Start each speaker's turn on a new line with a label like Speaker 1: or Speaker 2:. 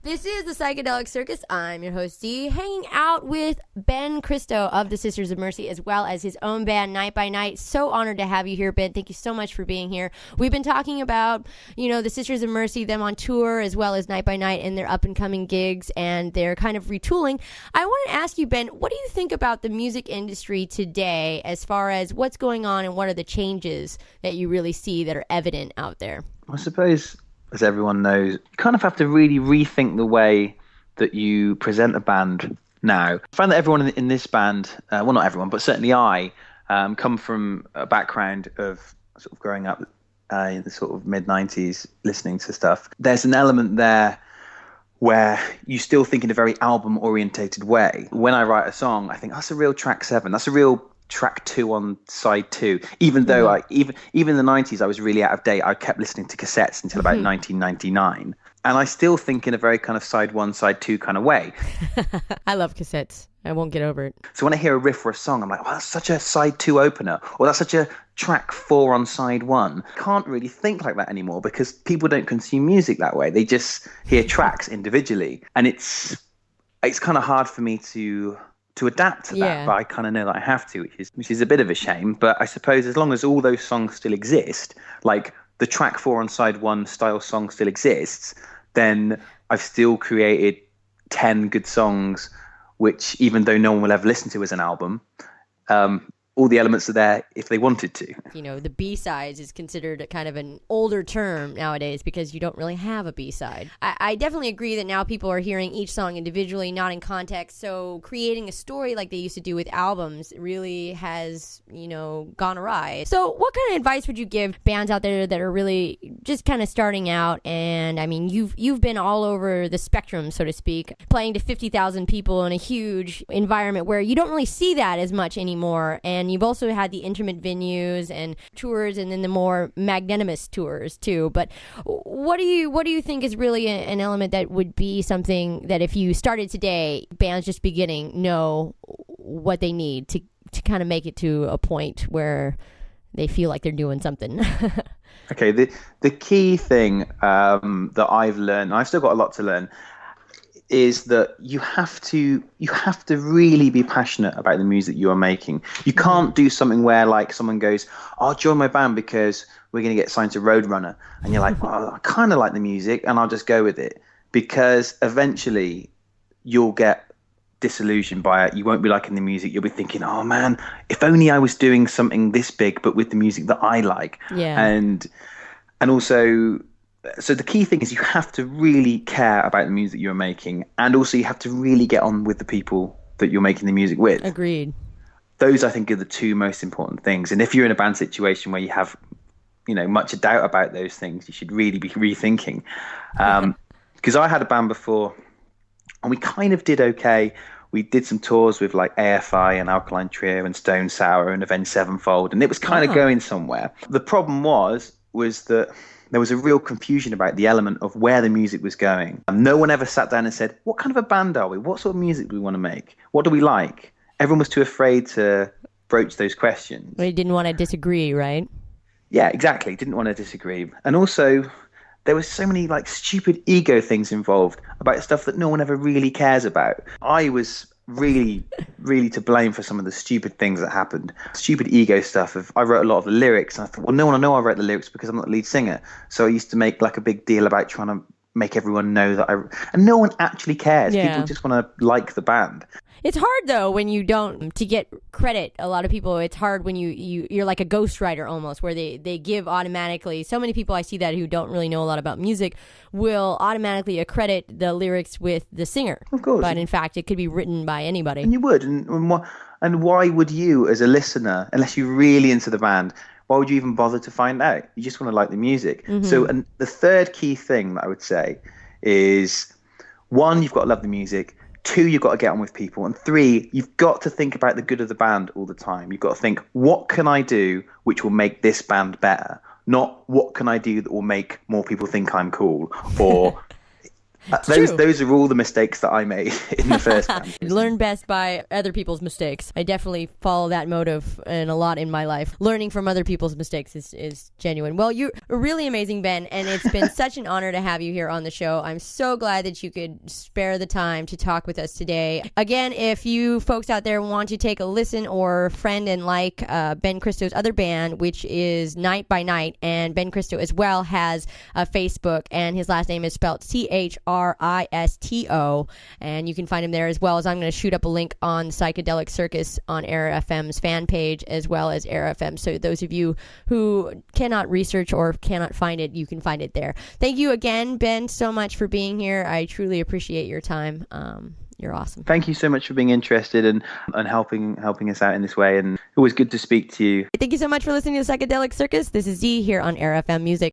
Speaker 1: This is the Psychedelic Circus. I'm your host, Dee, hanging out with Ben Christo of the Sisters of Mercy, as well as his own band, Night by Night. So honored to have you here, Ben. Thank you so much for being here. We've been talking about, the Sisters of Mercy, them on tour, as well as Night by Night and their up-and-coming gigs, and their kind of retooling. I want to ask you, Ben, what do you think about the music industry today as far as what's going on and what are the changes that you really see that are evident out there?
Speaker 2: I suppose, as everyone knows, you kind of have to really rethink the way that you present a band now. I find that everyone in this band, well, not everyone, but certainly I, come from a background of sort of growing up in the sort of mid-90s, listening to stuff. There's an element there where you still think in a very album-orientated way. When I write a song, I think, that's a real track 7. That's a real track 2 on side 2, even though even in the 90s I was really out of date. I kept listening to cassettes until about 1999, and I still think in a very kind of side 1 side 2 kind of way.
Speaker 1: I love cassettes. I won't get over it.
Speaker 2: So when I hear a riff or a song, I'm like, that's such a side 2 opener, or that's such a track 4 on side 1. Can't really think like that anymore because people don't consume music that way. They just hear tracks individually, and it's kind of hard for me to adapt to that, but I kind of know that I have to, which is a bit of a shame. But I suppose as long as all those songs still exist, like the track 4 on side 1 style song still exists, then I've still created 10 good songs, which even though no one will ever listen to as an album, all the elements are there if they wanted to.
Speaker 1: The B-sides is considered a kind of an older term nowadays because you don't really have a B-side. I definitely agree that now people are hearing each song individually, not in context. So creating a story like they used to do with albums really has, gone awry. So what kind of advice would you give bands out there that are really just kind of starting out? And I mean, you've been all over the spectrum, so to speak, playing to 50,000 people in a huge environment where you don't really see that as much anymore. And you've also had the intimate venues and tours, and then the more magnanimous tours too. But what do you think is really an element that would be something that if you started today, bands just beginning know what they need to kind of make it to a point where they feel like they're doing something?
Speaker 2: Okay, the key thing that I've learned, and I've still got a lot to learn, is that you have to really be passionate about the music you are making. You can't do something where like someone goes, I'll join my band because we're going to get signed to Roadrunner. And you're like, well, I kind of like the music and I'll just go with it. Because eventually you'll get disillusioned by it. You won't be liking the music. You'll be thinking, oh man, if only I was doing something this big, but with the music that I like. Yeah. And also, so the key thing is you have to really care about the music you're making, and also you have to really get on with the people that you're making the music with. Agreed. Those, I think, are the two most important things. And if you're in a band situation where you have, much doubt about those things, you should really be rethinking. Because I had a band before, and we kind of did okay. We did some tours with like AFI and Alkaline Trio and Stone Sour and Avenged Sevenfold, and it was kind of going somewhere. The problem was that there was a real confusion about the element of where the music was going. And no one ever sat down and said, what kind of a band are we? What sort of music do we want to make? What do we like? Everyone was too afraid to broach those questions.
Speaker 1: They didn't want to disagree, right?
Speaker 2: Yeah, exactly. Didn't want to disagree. And also, there was so many like stupid ego things involved about stuff that no one ever really cares about. I was really, really to blame for some of the stupid things that happened. Stupid ego stuff. I wrote a lot of the lyrics, and I thought, well, no one will know I wrote the lyrics because I'm not the lead singer. So I used to make like a big deal about trying to make everyone know that and no one actually cares. Yeah. People just want to like the band.
Speaker 1: It's hard though when you don't, to get credit. A lot of people, it's hard when you're like a ghostwriter almost, where they give automatically. So many people I see that who don't really know a lot about music will automatically accredit the lyrics with the singer.
Speaker 2: Of course.
Speaker 1: But in fact, it could be written by anybody.
Speaker 2: And you would. And why would you, as a listener, unless you're really into the band, why would you even bother to find out? You just want to like the music. Mm-hmm. So, and the third key thing that I would say is, 1, you've got to love the music. 2, you've got to get on with people. And 3, you've got to think about the good of the band all the time. You've got to think, what can I do which will make this band better? Not what can I do that will make more people think I'm cool, or Those are all the mistakes that I made in the first band.
Speaker 1: Learn best by other people's mistakes. I definitely follow that motive and a lot in my life. Learning from other people's mistakes is genuine. Well, you're really amazing, Ben, and it's been such an honor to have you here on the show. I'm so glad that you could spare the time to talk with us today. Again, if you folks out there want to take a listen or friend and like Ben Christo's other band, which is Night by Night, and Ben Christo as well has a Facebook, and his last name is spelled Christo, and you can find him there, as well as I'm going to shoot up a link on Psychedelic Circus on Era FM's fan page, as well as Era FM. So those of you who cannot research or cannot find it, you can find it there. Thank you again, Ben, so much for being here. I truly appreciate your time. You're awesome.
Speaker 2: Thank you so much for being interested and helping us out in this way. And always good to speak to you.
Speaker 1: Thank you so much for listening to Psychedelic Circus. This is Z here on Era FM Music.